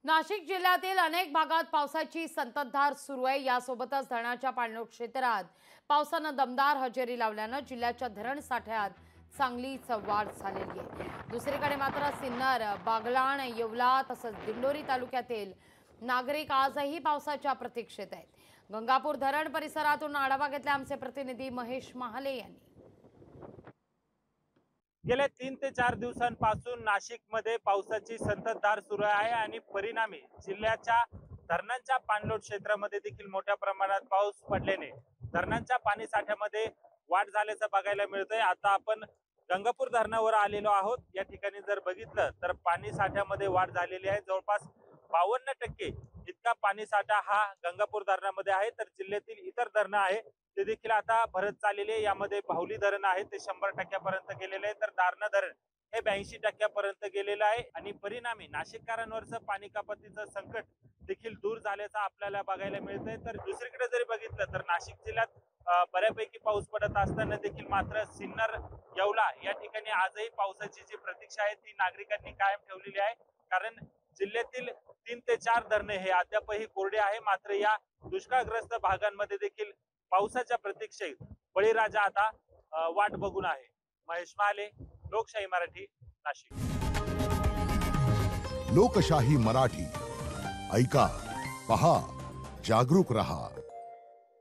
नाशिक जिल्ह्यातील अनेक भागात पावसाची संततधार सुरू आहे। यासोबतच धरणाच्या पाणलोट क्षेत्रात पावसानं दमदार हजेरी लावल्यानं जिल्ह्याच्या धरण साठ्यात चांगलीच वाढ झालेली आहे। दुसरीकडे मात्र सिन्नर, बागलाण, येवला तसंच दिंडोरी तालुक्यातील नागरिक आजही पावसाच्या प्रतीक्षेत आहेत। गंगापूर धरण परिसरातून आढावा घेतला आमचे प्रतिनिधी महेश महाले यांनी। गेल्या 3 ते 4 दिवसांपासून नाशिकमध्ये पावसाची संततधार सुरू आहे आणि परिणामी जिल्ह्याच्या धरणांच्या पाणलोट क्षेत्रामध्ये देखील मोठ्या प्रमाणात पाऊस पडल्याने धरणांच्या पाणी साठ्यामध्ये वाढ झाल्याचं बघायला मिळतंय। आता आपण गंगापूर धरणावर आलेलो आहोत। या ठिकाणी जर बघितलं तर पाणी साठ्यामध्ये वाढ झालेली आहे। जवळपास 52% इतका पाणी साठा हा गंगापूर धरणामध्ये आहे। तर जिल्ह्यातील इतर धरणं आहे ते देखील आता भरत चाललेले आहे। यामध्ये बाहुली धरण आहे ते 100% पर्यंत गेलेले आहे, तर दारणा धरण हे 82% पर्यंत गेलेलं आहे आणि परिणामी नाशिककरांवरचं पाणी कपातीचं संकट देखील दूर झाल्याचं आपल्याला बघायला मिळतंय। तर दुसरीकडे जरी बघितलं तर नाशिक जिल्ह्यात बऱ्यापैकी पाऊस पडत असताना देखील मात्र सिन्नर, येवला या ठिकाणी आजही पावसाची जी प्रतीक्षा आहे ती नागरिकांनी कायम ठेवलेली आहे। कारण जिल्ह्यातील 3 ते 4 धरणे हे अद्यापही कोरडे आहे। मात्र या दुष्काळग्रस्त भागांमध्ये देखील पावसाच्या प्रतीक्षेत बळीराजा आता वाट बघून आहे। महेश महाले, लोकशाही मराठी, नाशिक। लोकशाही मराठी ऐका, पहा, जागरूक रहा।